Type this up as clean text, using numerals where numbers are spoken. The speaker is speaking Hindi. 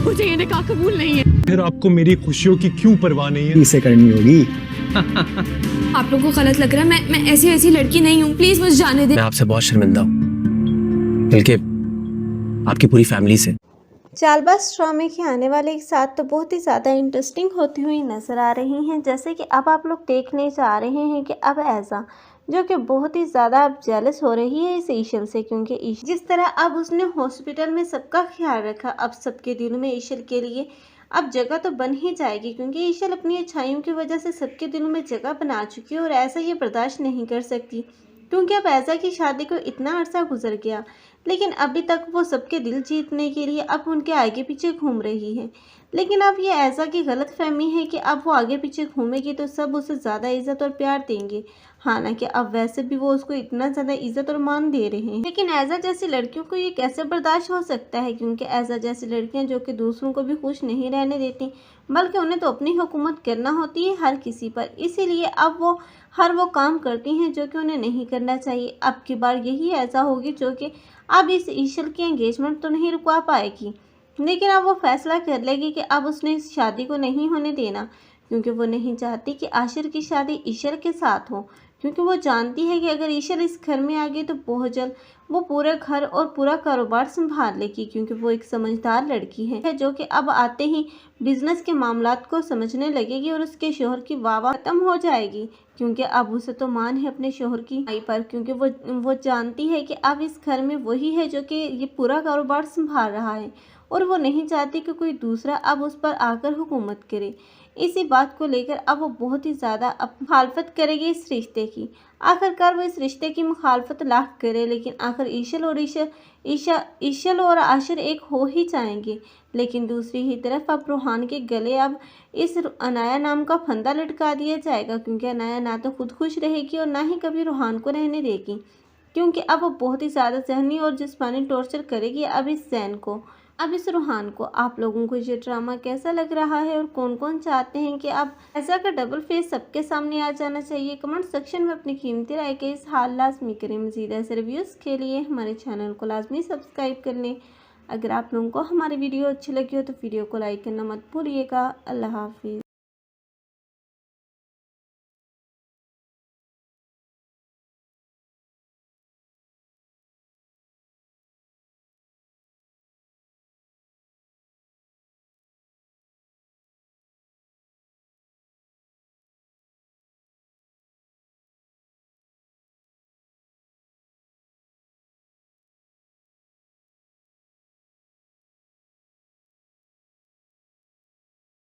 मुझे ये निकाह कबूल नहीं है। फिर आपको मेरी खुशियों की क्यों परवाह नहीं है? इसे करनी होगी। आप लोगों को गलत लग रहा है, मैं ऐसी लड़की नहीं हूँ, प्लीज मुझे जाने दे। मैं आपसे बहुत शर्मिंदा हूँ, बल्कि आपकी पूरी फैमिली से। चालबाज ड्रामे के आने वाले एक साथ तो बहुत ही ज़्यादा इंटरेस्टिंग होती हुई नज़र आ रही हैं। जैसे कि अब आप लोग देखने जा रहे हैं कि अब ऐसा जो कि बहुत ही ज़्यादा अब जेलस हो रही है इस ईशल से, क्योंकि ईशल जिस तरह अब उसने हॉस्पिटल में सबका ख्याल रखा, अब सबके दिल में ईशल के लिए अब जगह तो बन ही जाएगी, क्योंकि ईशल अपनी अच्छाइयों की वजह से सबके दिलों में जगह बना चुकी है और ऐसा ये बर्दाश्त नहीं कर सकती, क्योंकि अब ऐसा की शादी को इतना अरसा गुजर गया लेकिन अभी तक वो सबके दिल जीतने के लिए अब उनके आगे पीछे घूम रही है। लेकिन अब ये ऐसा की गलत फहमी है कि अब वो आगे पीछे घूमेगी तो सब उसे ज़्यादा इज्जत और प्यार देंगे, हालांकि अब वैसे भी वो उसको इतना ज़्यादा इज्जत और मान दे रहे हैं। लेकिन ऐसा जैसी लड़कियों को ये कैसे बर्दाश्त हो सकता है, क्योंकि ऐसा जैसी लड़कियां जो कि दूसरों को भी खुश नहीं रहने देती, बल्कि उन्हें तो अपनी हुकूमत करना होती है हर किसी पर, इसीलिए अब वो हर वो काम करती हैं जो कि उन्हें नहीं करना चाहिए। अब की बार यही ऐसा होगी जो कि अब इस ईशल की एंगेजमेंट तो नहीं रुकवा पाएगी, लेकिन अब वो फैसला कर लेगी कि अब उसने इस शादी को नहीं होने देना, क्योंकि वो नहीं चाहती कि आशिर की शादी ईशल के साथ हो, क्योंकि वो जानती है कि अगर ईशल इस घर में आ गई तो बहुत जल्द वो पूरे घर और पूरा कारोबार संभाल लेगी, क्योंकि वो एक समझदार लड़की है जो कि अब आते ही बिजनेस के मामलात को समझने लगेगी और उसके शोहर की वाह खत्म हो जाएगी, क्योंकि अब उसे तो मान है अपने शोहर की आई पर, क्योंकि वो जानती है कि अब इस घर में वही है जो कि ये पूरा कारोबार संभाल रहा है और वो नहीं चाहती कि कोई दूसरा अब उस पर आकर हुकूमत करे। इसी बात को लेकर अब वो बहुत ही ज़्यादा मुखालफत करेगी इस रिश्ते की। आखिरकार वो इस रिश्ते की मुखालफत लाख करे, लेकिन आखिर ईशल और आशिर एक हो ही जाएंगे। लेकिन दूसरी ही तरफ अब रूहान के गले अब इस अनाया नाम का फंदा लटका दिया जाएगा, क्योंकि अनाया ना तो खुद खुश रहेगी और ना ही कभी रूहान को रहने देगी, क्योंकि अब वो बहुत ही ज़्यादा जहनी और जिस्मानी टॉर्चर करेगी अब इस जैन को, अब इस रूहान को। आप लोगों को ये ड्रामा कैसा लग रहा है और कौन कौन चाहते हैं कि अब ऐसा का डबल फेस सबके सामने आ जाना चाहिए? कमेंट सेक्शन में अपनी कीमती राय के इस हाल लाजमी करें। मज़ीद ऐसे रिव्यूज़ के लिए हमारे चैनल को लाजमी सब्सक्राइब कर लें। अगर आप लोगों को हमारी वीडियो अच्छी लगी हो तो वीडियो को लाइक करना मत भूलिएगा। अल्लाह हाफिज़।